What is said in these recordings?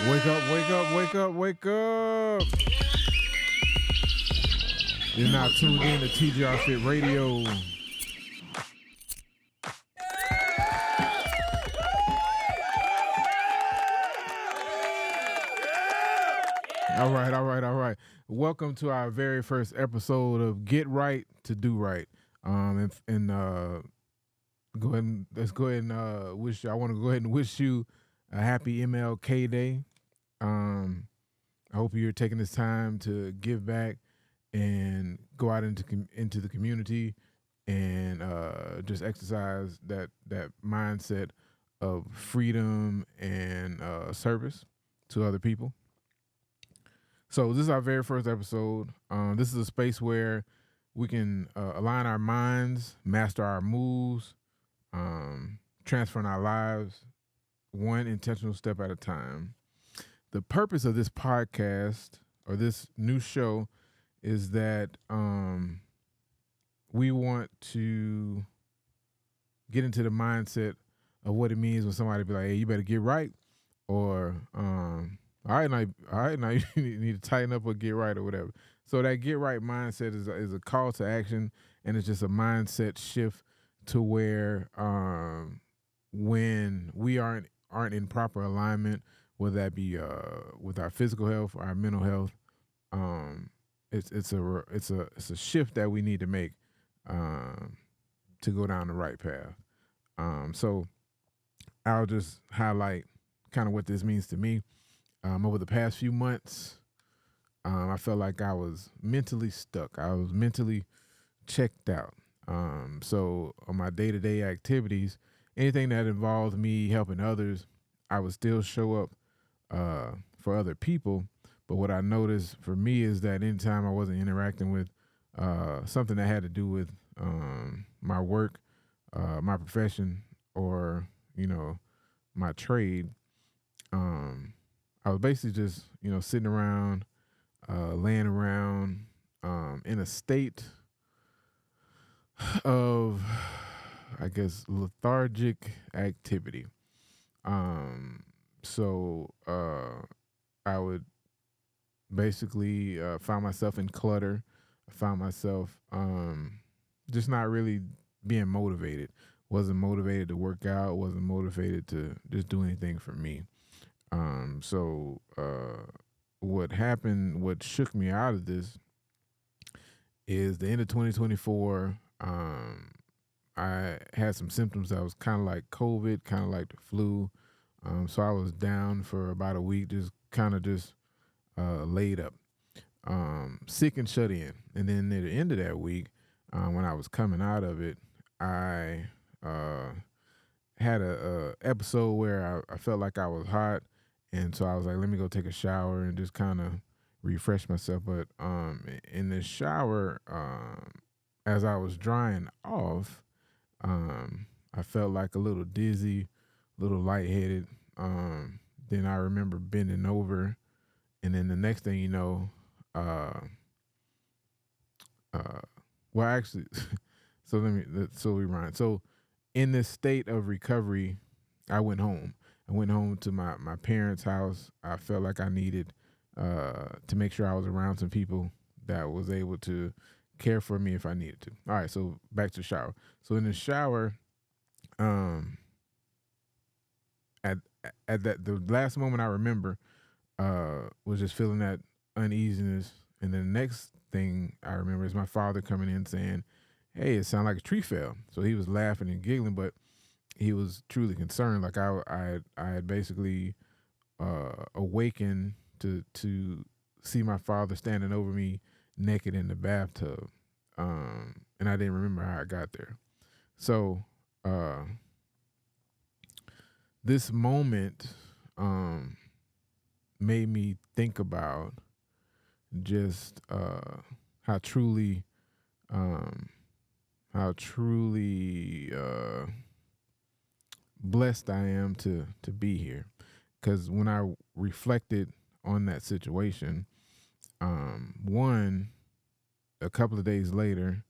Wake up, wake up, wake up, wake up. You're now tuned in to TGR Fit Radio. All right, all right, all right. Welcome to our very first episode of Get Right to Do Right. Go ahead and let's go ahead and wish you. I want to go ahead and wish you a happy MLK Day. I hope you're taking this time to give back and go out into the community and just exercise that mindset of freedom and service to other people. So this is our very first episode. This is a space where we can align our minds, master our moves, transform our lives one intentional step at a time. The purpose of this podcast or this new show is that we want to get into the mindset of what it means when somebody be like, "Hey, you better get right," or all right, now you need to tighten up or get right or whatever. So that get right mindset is a call to action, and it's just a mindset shift to where when we aren't in proper alignment, whether that be with our physical health or our mental health, it's a shift that we need to make to go down the right path. So I'll just highlight kind of what this means to me. Over the past few months, I felt like I was mentally stuck. I was mentally checked out. So on my day-to-day activities, anything that involved me helping others, I would still show up for other people. But what I noticed for me is that anytime I wasn't interacting with something that had to do with my work, my profession, or my trade, I was basically just sitting around, laying around, in a state of, I guess, lethargic activity. So I would basically find myself in clutter. I found myself just not really being motivated. Wasn't motivated to work out. Wasn't motivated to just do anything for me. So what happened, what shook me out of this is the end of 2024. I had some symptoms that was kind of like COVID, kind of like the flu. So I was down for about a week, just kind of just laid up, sick and shut in. And then near the end of that week, when I was coming out of it, I had a episode where I felt like I was hot. And so I was like, let me go take a shower and just kind of refresh myself. But in the shower, as I was drying off, I felt like a little dizzy, a little lightheaded. Then I remember bending over, and then the next thing you know, well, actually, so we run. So in this state of recovery, I went home. I went home to my parents' house. I felt like I needed to make sure I was around some people that was able to care for me if I needed to. All right, so back to the shower. So in the shower, at that the last moment I remember was just feeling that uneasiness, and then the next thing I remember is my father coming in saying, "Hey, it sounded like a tree fell." So he was laughing and giggling, but he was truly concerned. Like I had basically awakened to see my father standing over me naked in the bathtub, and I didn't remember how I got there. So this moment made me think about just how truly um, blessed I am to be here. Because when I reflected on that situation, one, a couple of days later,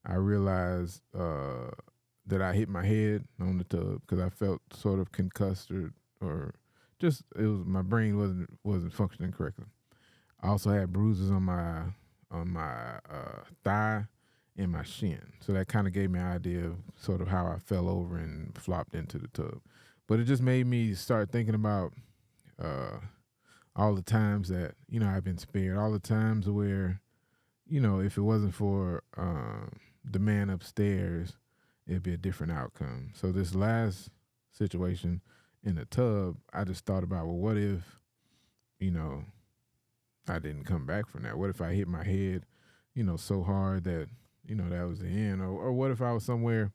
I realized that I hit my head on the tub because I felt sort of concussed or just it was my brain wasn't functioning correctly. I also had bruises on my thigh and my shin. So that kind of gave me an idea of sort of how I fell over and flopped into the tub. But it just made me start thinking about uh, all the times that I've been spared, all the times where if it wasn't for the man upstairs, it'd be a different outcome. So this last situation in the tub, I just thought about, well, what if you know I didn't come back from that? What if I hit my head, so hard that that was the end, or what if I was somewhere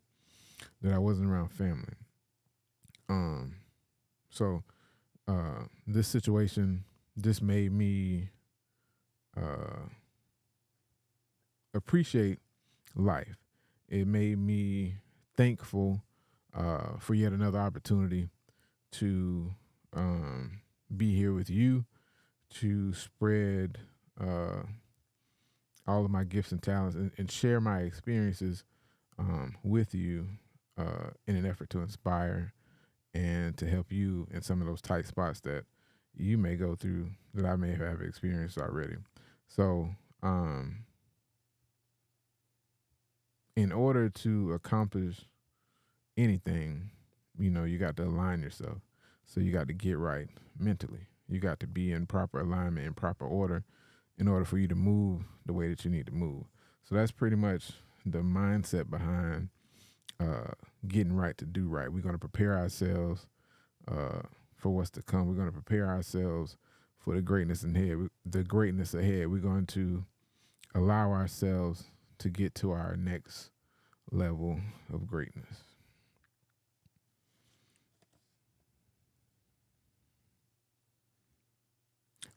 that I wasn't around family? Um, so this situation just made me uh, appreciate life. It made me thankful for yet another opportunity to be here with you, to spread uh, all of my gifts and talents, and share my experiences with you in an effort to inspire and to help you in some of those tight spots that you may go through that I may have experienced already. So, in order to accomplish anything, you got to align yourself. So you got to get right mentally. You got to be in proper alignment, in proper order, in order for you to move the way that you need to move. So that's pretty much the mindset behind uh, getting right to do right. We're going to prepare ourselves uh, for what's to come. We're going to prepare ourselves for the greatness ahead. The greatness ahead. We're going to allow ourselves to get to our next level of greatness.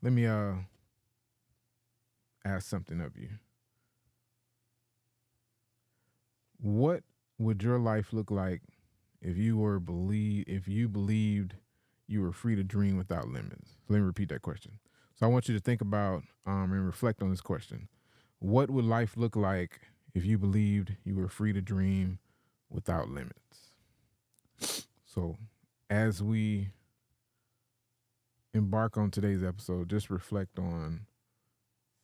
Let me ask something of you. What would your life look like if you believed you were free to dream without limits? So let me repeat that question. So I want you to think about and reflect on this question. What would life look like if you believed you were free to dream without limits? So as we embark on today's episode, just reflect on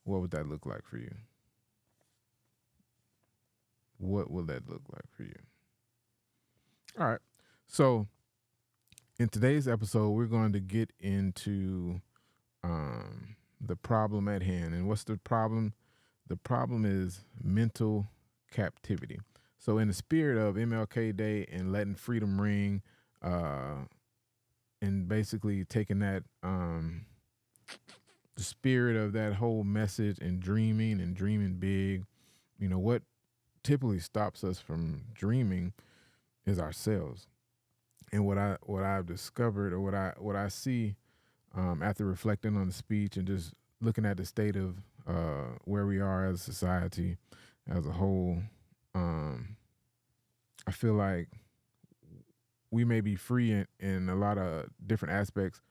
what would that look like for you? What will that look like for you? All right. So in today's episode, we're going to get into the problem at hand. And what's the problem? The problem is mental captivity. So, in the spirit of MLK Day and letting freedom ring, and basically taking that, the spirit of that whole message and dreaming big, what typically stops us from dreaming is ourselves. And what I've discovered, or what I see after reflecting on the speech and just looking at the state of where we are as a society as a whole, I feel like we may be free in a lot of different aspects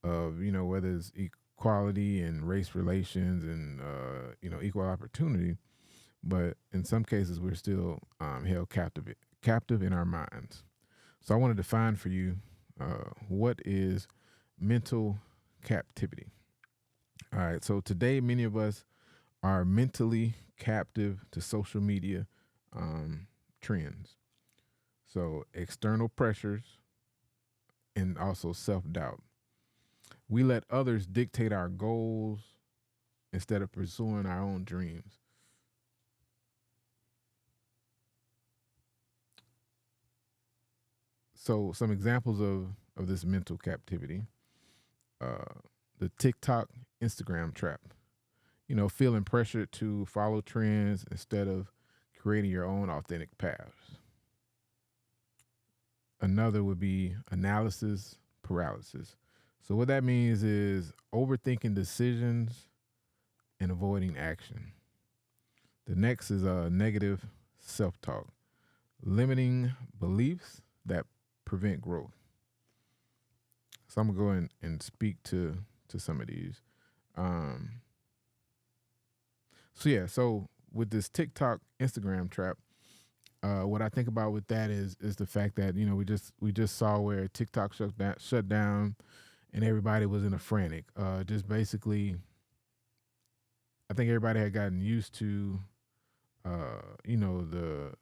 of whether it's equality and race relations and equal opportunity, but in some cases we're still held captive in our minds. So I want to define for you what is mental captivity. All right. So today, many of us are mentally captive to social media trends. So external pressures and also self doubt. We let others dictate our goals instead of pursuing our own dreams. So some examples of this mental captivity: uh, the TikTok, Instagram trap. Feeling pressured to follow trends instead of creating your own authentic paths. Another would be analysis paralysis. So what that means is overthinking decisions and avoiding action. The next is a negative self-talk, limiting beliefs that prevent growth. So I'm gonna go in and speak to some of these. Um, so with this TikTok, Instagram trap, what I think about with that is the fact that we just saw where TikTok shut down, and everybody was in a frantic. Just basically, I think everybody had gotten used to, the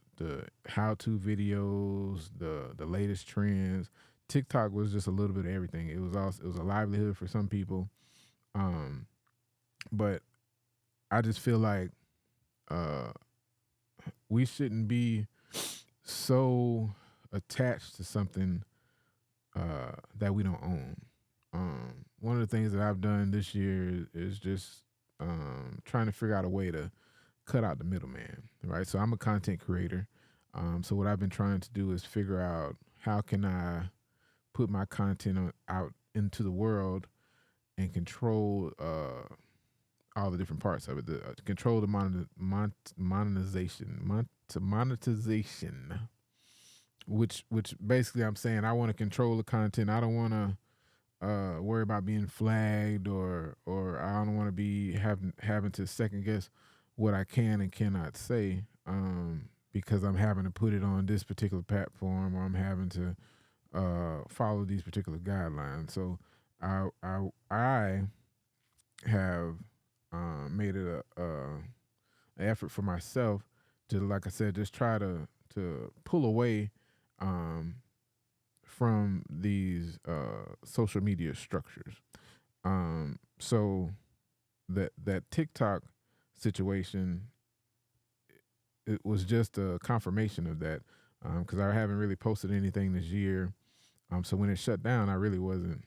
how to videos, the latest trends. TikTok was just a little bit of everything. It was a livelihood for some people, um, but I just feel like uh, we shouldn't be so attached to something that we don't own. One of the things that I've done this year is just trying to figure out a way to cut out the middleman, right? So I'm a content creator. So what I've been trying to do is figure out how can I put my content out into the world and control all the different parts of it. Control the monetization, monetization, which basically I'm saying I want to control the content. I don't want to worry about being flagged, or I don't want to be having to second guess what I can and cannot say, because I'm having to put it on this particular platform, or I'm having to follow these particular guidelines. So I have made it an effort for myself to, like I said, just try to pull away um, from these social media structures. So that TikTok situation, it was just a confirmation of that, because I haven't really posted anything this year. So when it shut down, I really wasn't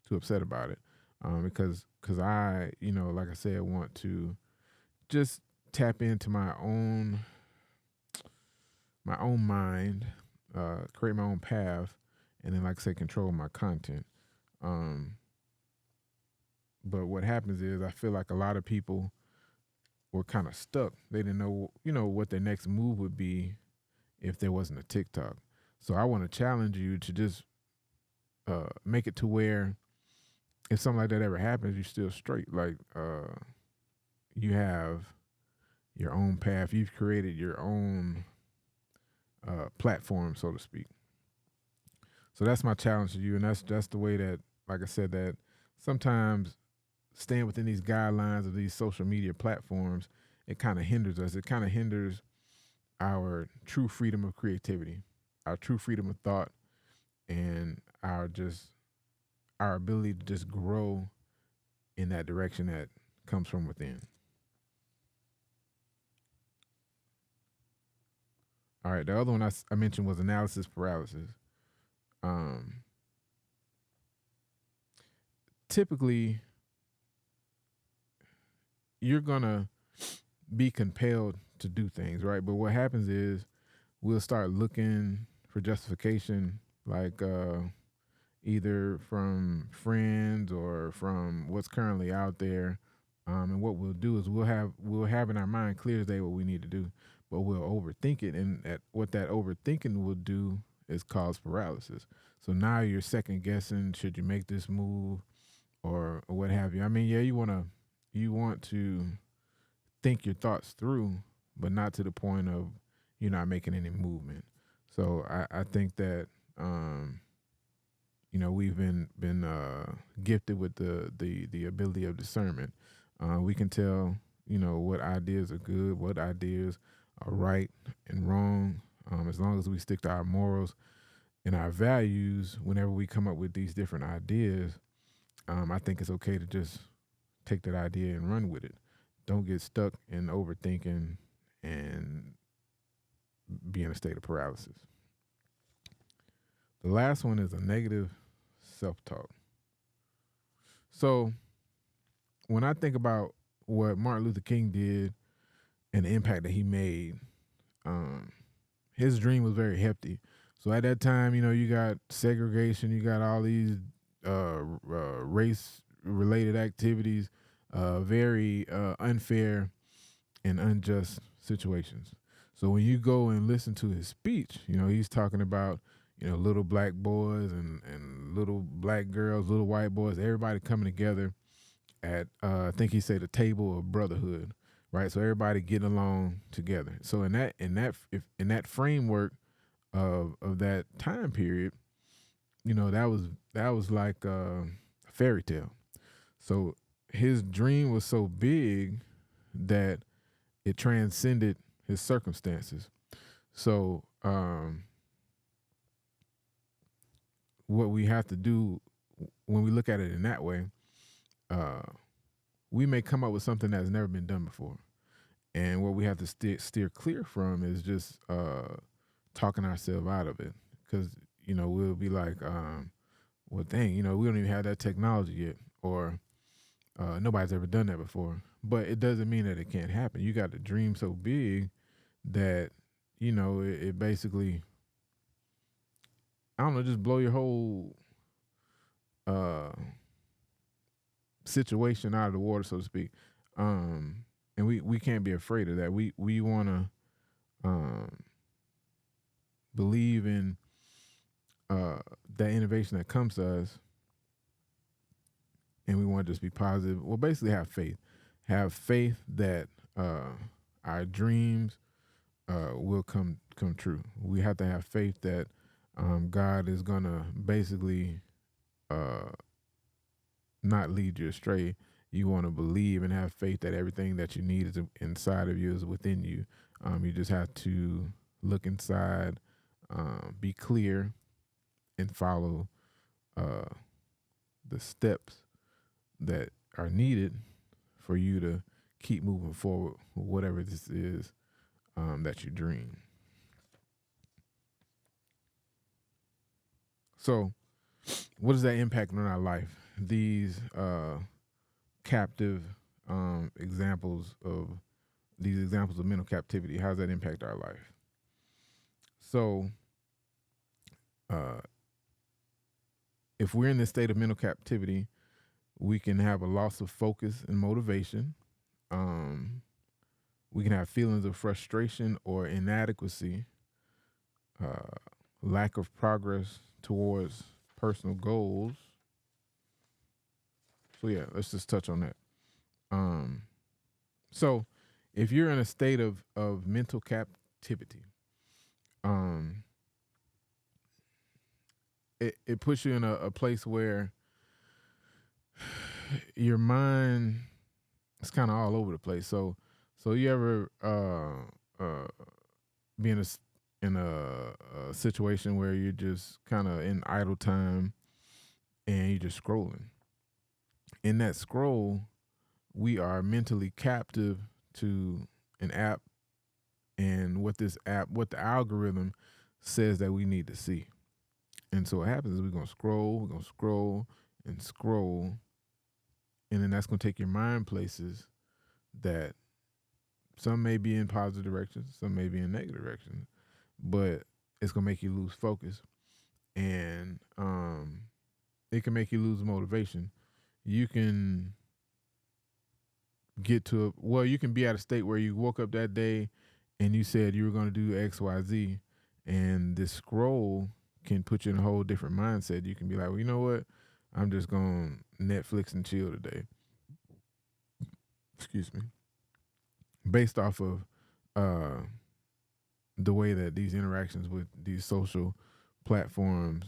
too upset about it, because I, like I said, want to just tap into my own mind, create my own path, and then, like I said, control my content. Um, but what happens is I feel like a lot of people were kind of stuck. They didn't know, what their next move would be if there wasn't a TikTok. So I want to challenge you to just make it to where if something like that ever happens, you're still straight. Like you have your own path. You've created your own platform, so to speak. So that's my challenge to you, and that's the way that, like I said, that sometimes staying within these guidelines of these social media platforms, it kind of hinders us. It kind of hinders our true freedom of creativity, our true freedom of thought, and our ability to just grow in that direction that comes from within. All right, the other one I mentioned was analysis paralysis. Um, Typically, you're gonna be compelled to do things, right? But what happens is we'll start looking for justification, like either from friends or from what's currently out there. And what we'll do is we'll have in our mind clear as day what we need to do, but we'll overthink it, and what that overthinking will do is cause paralysis. So now you're second guessing, should you make this move, or what have you. I mean, yeah, you want to think your thoughts through, but not to the point of you're not making any movement. So I think that we've been gifted with the ability of discernment. We can tell what ideas are good, what ideas are right and wrong, as long as we stick to our morals and our values. Whenever we come up with these different ideas, I think it's okay to just take that idea and run with it. Don't get stuck in overthinking and be in a state of paralysis. The last one is a negative self talk. So when I think about what Martin Luther King did and the impact that he made, um, his dream was very hefty. So at that time, you got segregation, you got all these race related activities, very unfair and unjust situations. So when you go and listen to his speech, he's talking about, little black boys and little black girls, little white boys, everybody coming together at, I think he said, a table of brotherhood, right? So everybody getting along together. So in that framework of that time period, that was like a fairy tale. So his dream was so big that it transcended his circumstances. So what we have to do when we look at it in that way, uh, we may come up with something that's never been done before. And what we have to steer clear from is just talking ourselves out of it. Because, we'll be like, well, dang, we don't even have that technology yet. Or nobody's ever done that before. But it doesn't mean that it can't happen. You got to dream so big that, it basically, I don't know, just blow your whole uh, situation out of the water, so to speak. And we can't be afraid of that. We want to believe in that innovation that comes to us, and we want to just be positive. Well, basically, have faith that our dreams will come true. We have to have faith that God is gonna basically uh, not lead you astray. You want to believe and have faith that everything that you need is inside of you, is within you. You just have to look inside, be clear, and follow uh, the steps that are needed for you to keep moving forward, whatever this is that you dream. So, what does that impact on our life? These captive examples of these examples of mental captivity. How does that impact our life? So, uh, if we're in this state of mental captivity, we can have a loss of focus and motivation. Um, we can have feelings of frustration or inadequacy, uh, lack of progress towards personal goals. So yeah, let's just touch on that. Um, so if you're in a state of mental captivity, um, it puts you in a place where your mind is kind of all over the place. So you ever be in a situation where you're just kind of in idle time and you're just scrolling. In that scroll, we are mentally captive to an app and what the algorithm says that we need to see. And so what happens is we're gonna scroll and scroll, and then that's gonna take your mind places that some may be in positive directions, some may be in negative directions, but it's gonna make you lose focus, and it can make you lose motivation. You can you can be at a state where you woke up that day and you said you were going to do XYZ, and this scroll can put you in a whole different mindset. You can be like, well, you know what? I'm just going to Netflix and chill today. Excuse me. Based off of uh, the way that these interactions with these social platforms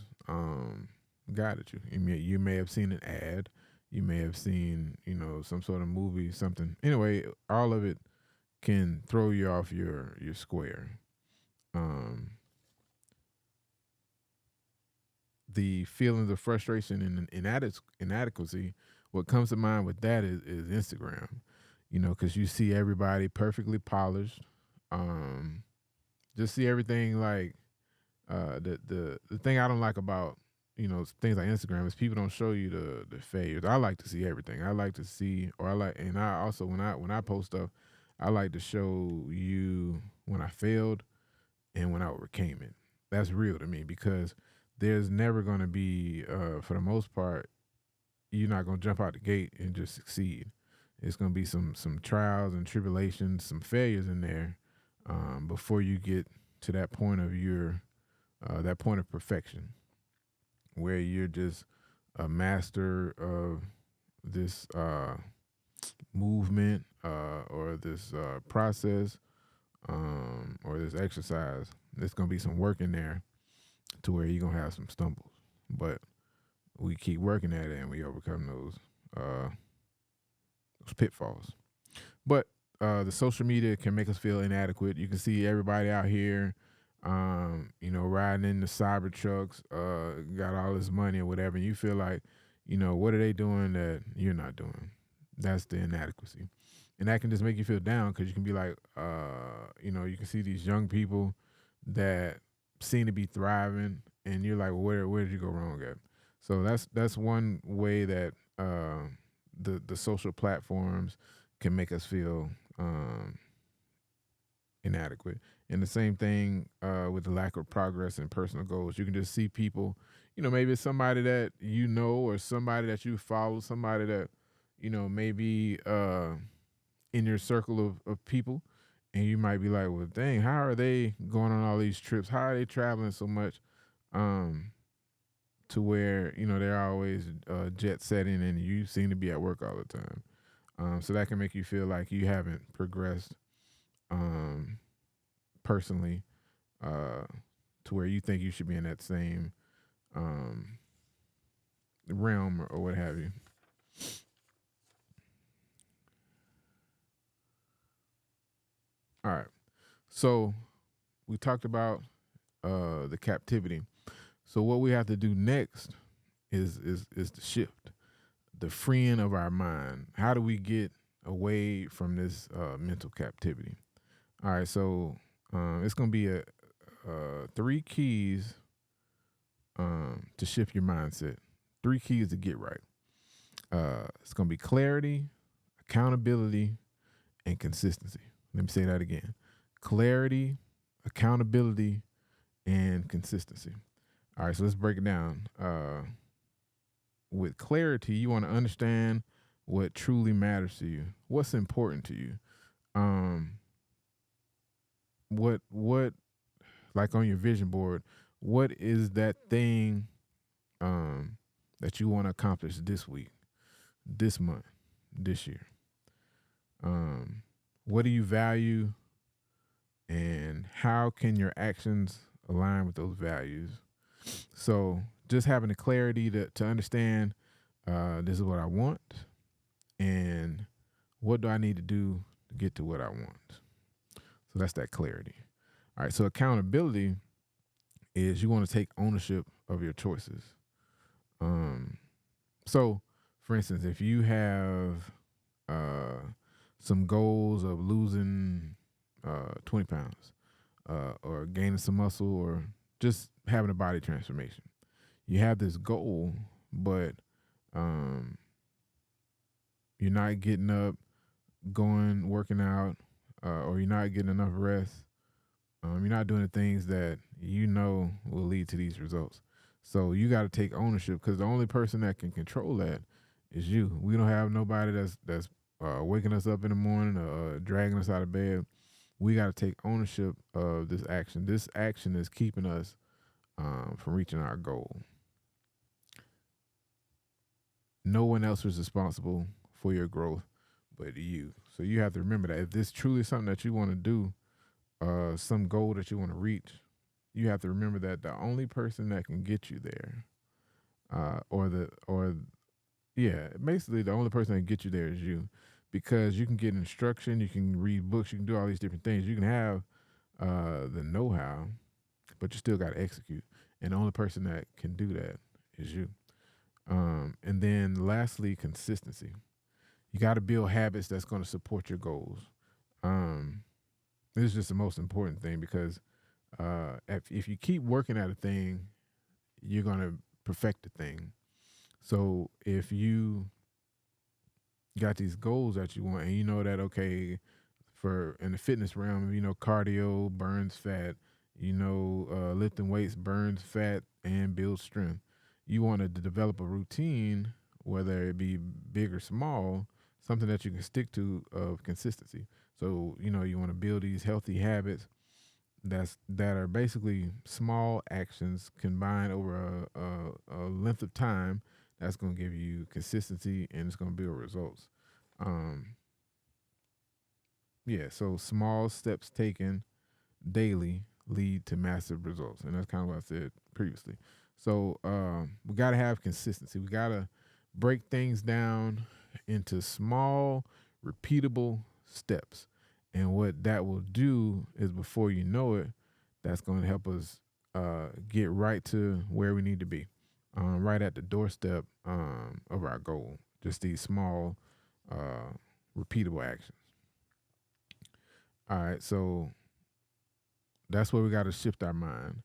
guided you. You may have seen an ad. You may have seen, some sort of movie, something. Anyway, all of it can throw you off your square. Um, the feelings of frustration and inadequacy, what comes to mind with that is Instagram. Because you see everybody perfectly polished. Just see everything like the thing I don't like about things like Instagram is people don't show you the failures. I like to see everything. I like to see, or and I also when I post stuff, I like to show you when I failed and when I overcame it. That's real to me because there's never going to be, for the most part, you're not going to jump out the gate and just succeed. It's going to be some trials and tribulations, some failures in there before you get to that point of that point of perfection, where you're just a master of this movement or this process or this exercise. There's gonna be some work in there to where you're gonna have some stumbles. but we keep working at it and we overcome those pitfalls. But the social media can make us feel inadequate. You can see everybody out here, riding in the cyber trucks, got all this money or whatever, and you feel like, what are they doing that you're not doing? That's the inadequacy. And that can just make you feel down because you can be like, you can see these young people that seem to be thriving, and you're like, well, where did you go wrong at? So that's one way that the social platforms can make us feel inadequate. And the same thing with the lack of progress and personal goals. You can just see people, maybe it's somebody that you know or somebody that you follow, somebody that, maybe in your circle of people. And you might be like, well, dang, how are they going on all these trips? How are they traveling so much to where, they're always jet setting and you seem to be at work all the time? So that can make you feel like you haven't progressed um, personally to where you think you should be in that same um, realm or what have you. All right. So we talked about the captivity. So what we have to do next is the shift, the freeing of our mind. How do we get away from this mental captivity? All right. So it's gonna be a three keys to shift your mindset. Three keys to get right. It's going to be clarity, accountability, and consistency. Let me say that again: clarity, accountability, and consistency. All right, so let's break it down. With clarity, you want to understand what truly matters to you, what's important to you, um, what like on your vision board, what is that thing that you want to accomplish this week, this month, this year? Um, what do you value, and how can your actions align with those values? So, just having the clarity to understand this is what I want, and what do I need to do to get to what I want? So, that's that clarity. All right, so accountability is you want to take ownership of your choices. Um, so, for instance, if you have uh, some goals of losing 20 pounds or gaining some muscle or just having a body transformation, you have this goal, but um, you're not getting up, going, working out, or you're not getting enough rest. You're not doing the things that you know will lead to these results. So you got to take ownership because the only person that can control that is you. We don't have nobody that's waking us up in the morning or dragging us out of bed. We got to take ownership of this action. This action is keeping us from reaching our goal. No one else is responsible for your growth but you. So you have to remember that if this truly is something that you want to do, some goal that you want to reach, you have to remember that the only person that can get you there, or yeah, basically the only person that can get you there is you, because you can get instruction, you can read books, you can do all these different things, you can have the know-how, but you still got to execute, and the only person that can do that is you. And then lastly, consistency. You got to build habits that's going to support your goals. Um, this is just the most important thing because if you keep working at a thing, you're going to perfect the thing. So if you got these goals that you want and you know that, okay, for in the fitness realm, cardio burns fat, lifting weights burns fat and builds strength. You want to develop a routine, whether it be big or small, something that you can stick to of consistency. So, you want to build these healthy habits that are basically small actions combined over a length of time that's going to give you consistency and it's going to build results. Um, yeah, so small steps taken daily lead to massive results, and that's kind of what I said previously. So we got to have consistency. We got to break things down into small, repeatable steps. And what that will do is before you know it, that's going to help us get right to where we need to be, right at the doorstep of our goal. Just these small, repeatable actions. All right, so that's where we got to shift our mind.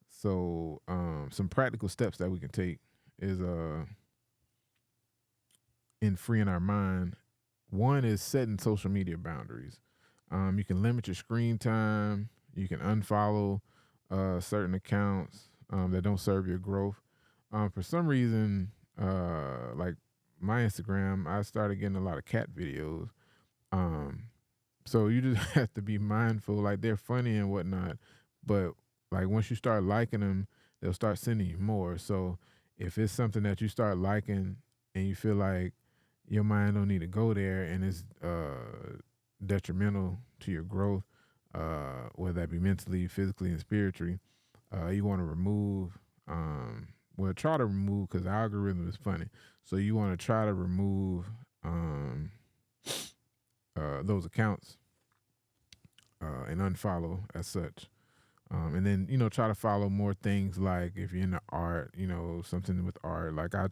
So some practical steps that we can take is in freeing our mind. One is setting social media boundaries. You can limit your screen time. You can unfollow certain accounts that don't serve your growth. For some reason, like my Instagram, I started getting a lot of cat videos. Um, so you just have to be mindful. Like they're funny and whatnot, but like once you start liking them, they'll start sending you more. So if it's something that you start liking and you feel like your mind don't need to go there and it's detrimental to your growth, whether that be mentally, physically, and spiritually, you want to remove. Well, try to remove because the algorithm is funny. So you want to try to remove um, those accounts and unfollow as such. And then try to follow more things like if you're into art, something with art. Like I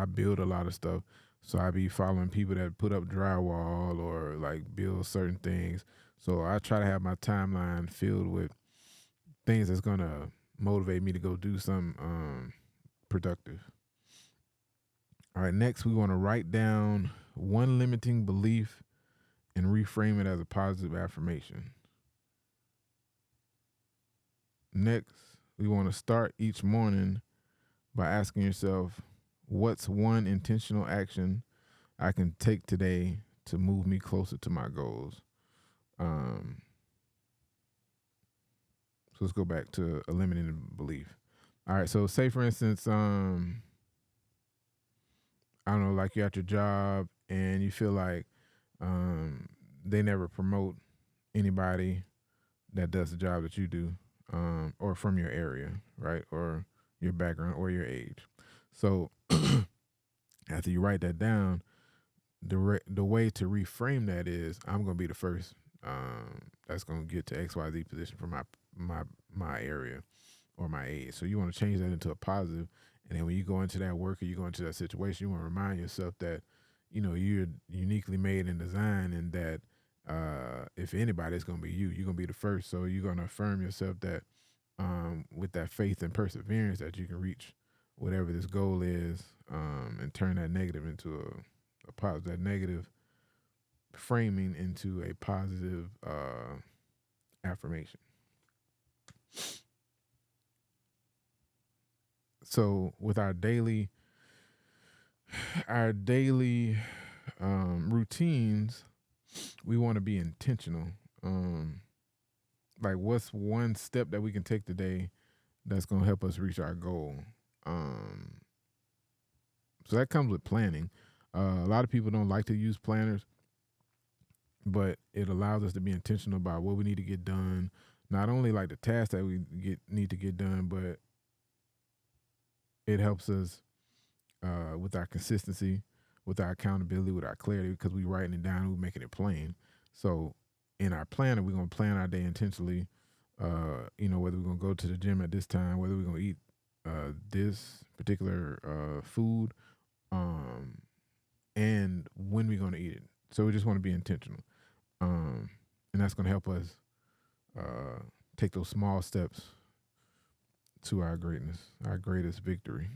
build a lot of stuff, so I be following people that put up drywall or like build certain things. So I try to have my timeline filled with things that's gonna motivate me to go do something productive. All right, next we want to write down one limiting belief and reframe it as a positive affirmation. Next, we want to start each morning by asking yourself, what's one intentional action I can take today to move me closer to my goals? So let's go back to eliminating belief. All right, so say for instance, I don't know, like you're at your job and you feel like they never promote anybody that does the job that you do, or from your area, right? Or your background or your age. So after you write that down, the way to reframe that is I'm gonna be the first that's gonna get to XYZ position for my my area or my age. So you want to change that into a positive, and then when you go into that work or you go into that situation, you want to remind yourself that you're uniquely made and designed, and that if anybody, it's gonna be you. You're gonna be the first. So you're gonna affirm yourself that with that faith and perseverance that you can reach whatever this goal is, and turn that negative into a positive, that negative framing into a positive affirmation. So with our daily routines, we want to be intentional. Like what's one step that we can take today that's going to help us reach our goal? Um, so that comes with planning. A lot of people don't like to use planners, but it allows us to be intentional about what we need to get done. Not only like the tasks that we need to get done, but it helps us with our consistency, with our accountability, with our clarity, because we writing it down, we're making it plain. So in our planner, we're gonna plan our day intentionally. Whether we're gonna go to the gym at this time, whether we're gonna eat this particular food, um, and when we're gonna eat it. So we just want to be intentional, and that's gonna help us uh, take those small steps to our greatness, our greatest victory.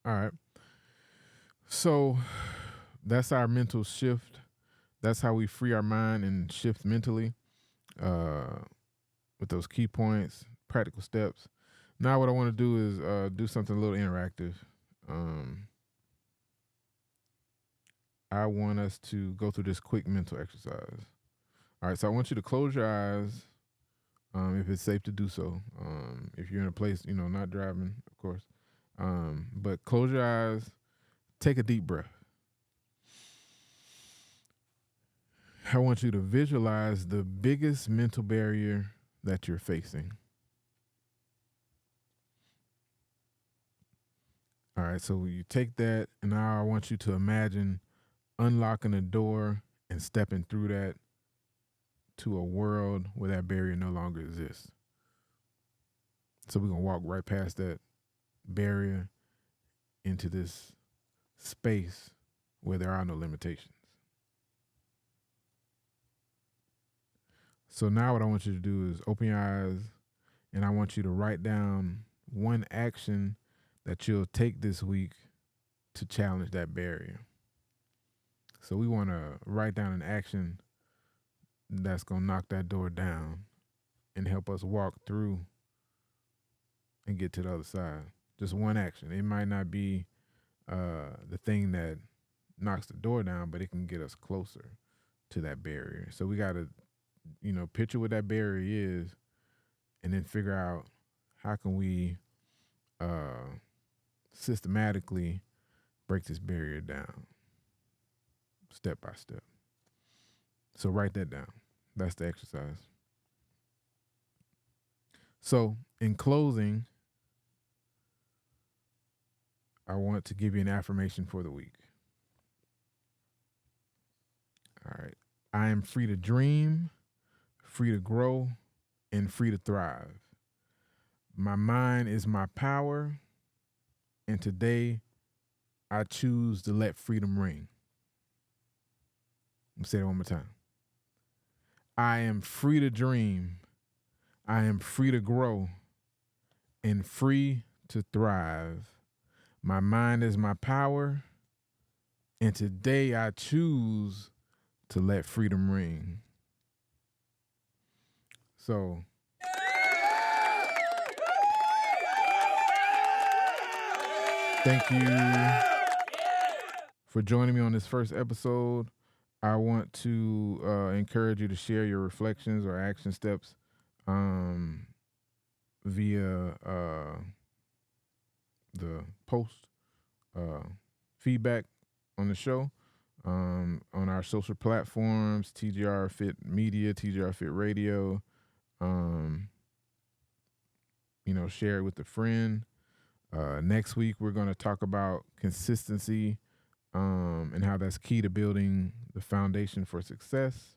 All right. So that's our mental shift. That's how we free our mind and shift mentally, uh, with those key points, practical steps. Now, what I want to do is do something a little interactive. Um, I want us to go through this quick mental exercise. All right, so I want you to close your eyes, if it's safe to do so. If you're in a place, not driving, of course, but close your eyes, take a deep breath. I want you to visualize the biggest mental barrier that you're facing. All right, so you take that, and now I want you to imagine unlocking a door and stepping through that to a world where that barrier no longer exists. So we're going to walk right past that barrier into this space where there are no limitations. So now what I want you to do is open your eyes, and I want you to write down one action that you'll take this week to challenge that barrier. So we want to write down an action that's going to knock that door down and help us walk through and get to the other side. Just one action. It might not be the thing that knocks the door down, but it can get us closer to that barrier. So we got to, picture what that barrier is, and then figure out how can we systematically break this barrier down step by step. So write that down. That's the exercise. So in closing, I want to give you an affirmation for the week. All right. I am free to dream, free to grow, and free to thrive. My mind is my power, and today I choose to let freedom ring. Let me say that one more time. I am free to dream, I am free to grow, and free to thrive. My mind is my power, and today I choose to let freedom ring. So, thank you for joining me on this first episode. I want to encourage you to share your reflections or action steps via the post feedback on the show on our social platforms, TGR Fit Media, TGR Fit Radio. Share it with a friend. Next week, we're going to talk about consistency and how that's key to building the foundation for success.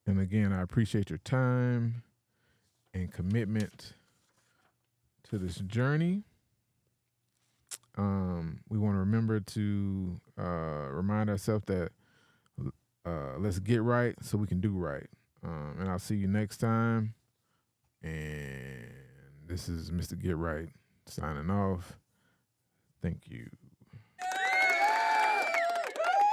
And again, I appreciate your time and commitment to this journey. We want to remember to remind ourselves that let's get right so we can do right. And I'll see you next time. And this is Mr. Get Right signing off. Thank you.